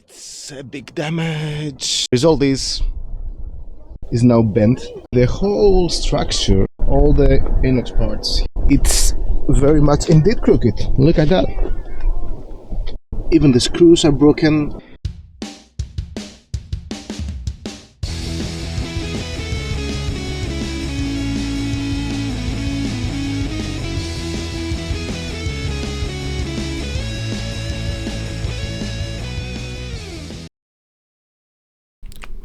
It's a big damage. Result is now bent. The whole structure, all the inox parts, it's very much indeed crooked. Look at that. Even the screws are broken.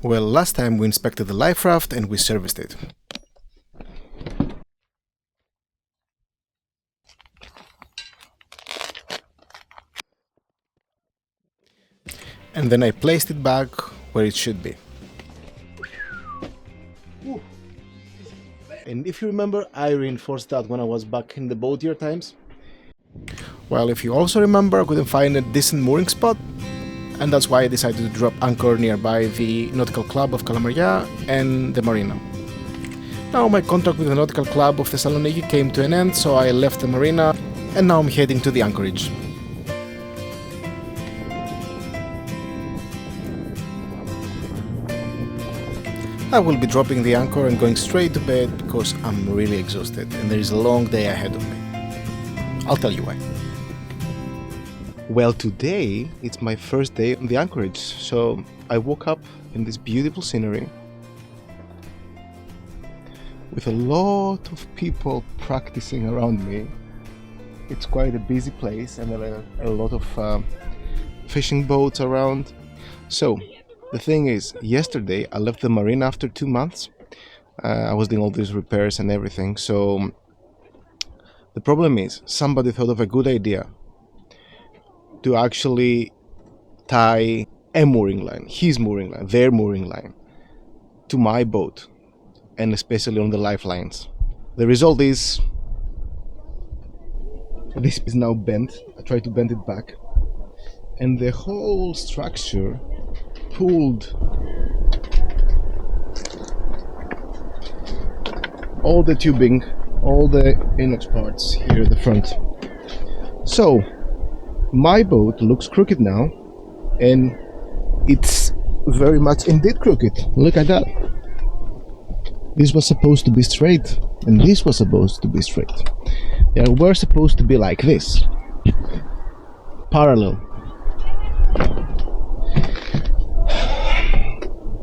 Well, last time we inspected the life raft and we serviced it. And then I placed it back where it should be. And if you remember, I reinforced that when I was back in the boat year times. Well, if you also remember, I couldn't find a decent mooring spot, and that's why I decided to drop anchor nearby the Nautical Club of Kalamaria and the marina. Now my contract with the Nautical Club of Thessaloniki came to an end, so I left the marina and now I'm heading to the anchorage. I will be dropping the anchor and going straight to bed because I'm really exhausted and there is a long day ahead of me. I'll tell you why. Well, today it's my first day on the anchorage, so I woke up in this beautiful scenery with a lot of people practicing around me. It's quite a busy place and there are a lot of fishing boats around. So the thing is, yesterday I left the marina after 2 months. I was doing all these repairs and everything, so the problem is somebody thought of a good idea to actually tie a mooring line, his mooring line, their mooring line, to my boat, and especially on the lifelines. The result is this is now bent. I tried to bend it back, and the whole structure pulled. All the tubing, all the inox parts here at the front. So my boat looks crooked now, and it's very much indeed crooked. Look at that. This was supposed to be straight, and this was supposed to be straight. They were supposed to be like this, parallel.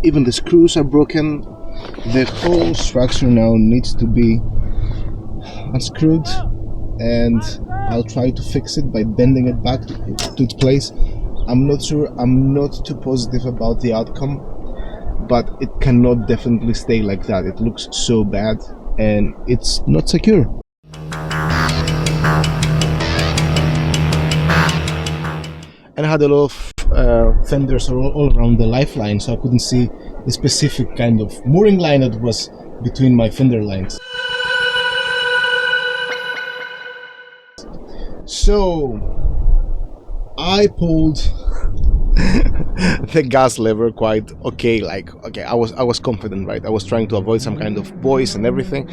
Even the screws are broken. The whole structure now needs to be unscrewed, and I'll try to fix it by bending it back to its place. I'm not sure, I'm not too positive about the outcome, but it cannot definitely stay like that. It looks so bad and it's not secure. And I had a lot of fenders all around the lifeline, so I couldn't see the specific kind of mooring line that was between my fender lines. So I pulled the gas lever quite okay, I was confident, right? I was trying to avoid some kind of buoys and everything.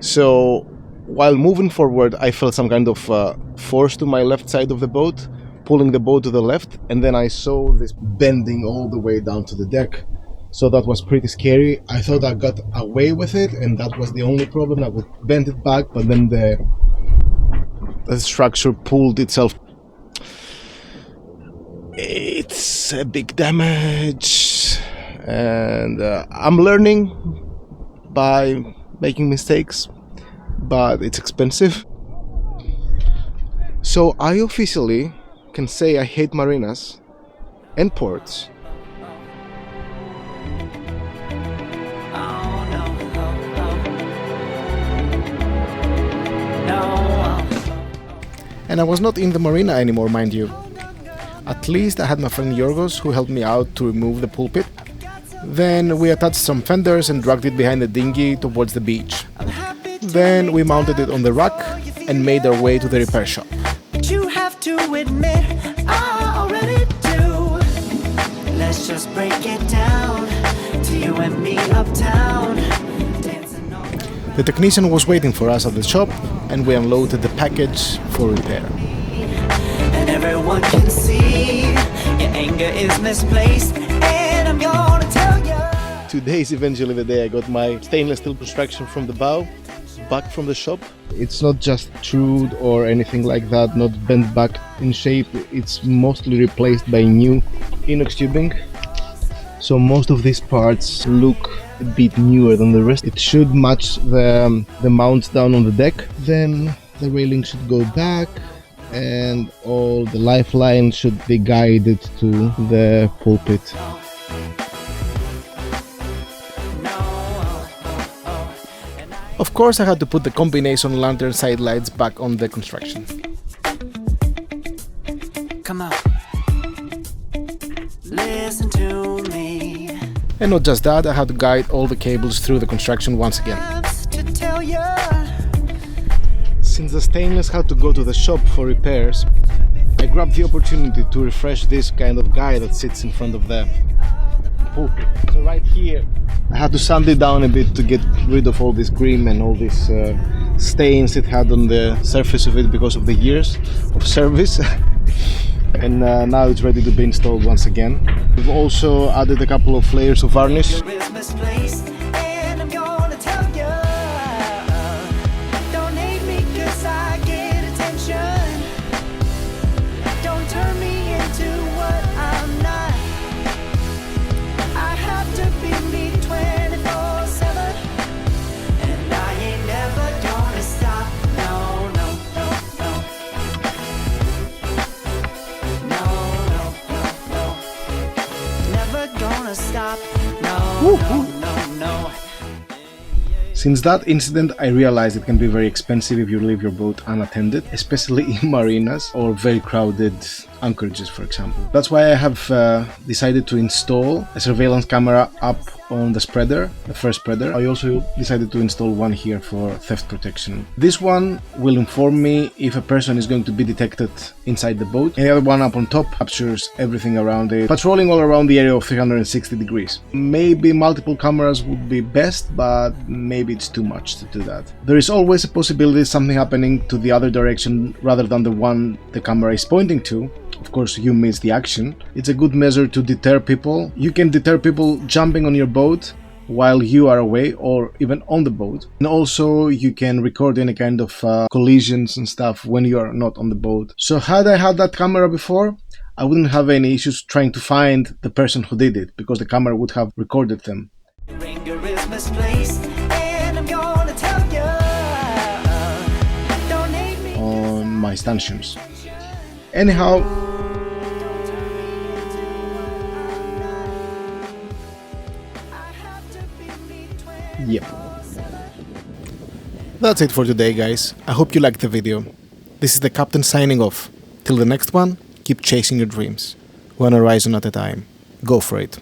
So while moving forward, I felt some kind of force to my left side of the boat, pulling the boat to the left, and then I saw this bending all the way down to the deck. So that was pretty scary. I thought I got away with it, and that was the only problem. I would bend it back, but then the structure pulled itself. It's a big damage, and I'm learning by making mistakes, but it's expensive. So I officially can say I hate marinas and ports. And I was not in the marina anymore, mind you. At least I had my friend Yorgos who helped me out to remove the pulpit. Then we attached some fenders and dragged it behind the dinghy towards the beach. Then we mounted it on the rack and made our way to the repair shop. But you have to admit, I already do. Let's just break it down to you and me uptown. The technician was waiting for us at the shop, and we unloaded the package for repair. And everyone can see you ain't anger is misplaced, and I'm gonna tell you. Today is eventually the day I got my stainless steel construction from the bow back from the shop. It's not just trued or anything like that, not bent back in shape. It's mostly replaced by new inox tubing. So most of these parts look a bit newer than the rest. It should match the mounts down on the deck. Then the railing should go back and all the lifelines should be guided to the pulpit. Of course, I had to put the combination lantern side lights back on the construction. Come on, listen to me. And not just that, I had to guide all the cables through the construction once again. To tell you. Since the stainless had to go to the shop for repairs, I grabbed the opportunity to refresh this kind of guy that sits in front of the pulpit. So right here, I had to sand it down a bit to get rid of all this grime and all these stains it had on the surface of it because of the years of service. And now it's ready to be installed once again. We've also added a couple of layers of varnish. Since that incident, I realized it can be very expensive if you leave your boat unattended, especially in marinas or very crowded anchorages, for example. That's why I have decided to install a surveillance camera up on the spreader, the first spreader. I also decided to install one here for theft protection. This one will inform me if a person is going to be detected inside the boat, and the other one up on top captures everything around it, patrolling all around the area of 360 degrees. Maybe multiple cameras would be best, but maybe it's too much to do that. There is always a possibility of something happening to the other direction rather than the one the camera is pointing to. Of course, you miss the action. It's a good measure to deter people. You can deter people jumping on your boat while you are away or even on the boat. And also you can record any kind of collisions and stuff when you are not on the boat. So had I had that camera before, I wouldn't have any issues trying to find the person who did it, because the camera would have recorded them. On my stanchions. Anyhow, yep. That's it for today, guys. I hope you liked the video. This is the Captain signing off. Till the next one, keep chasing your dreams. One horizon at a time. Go for it.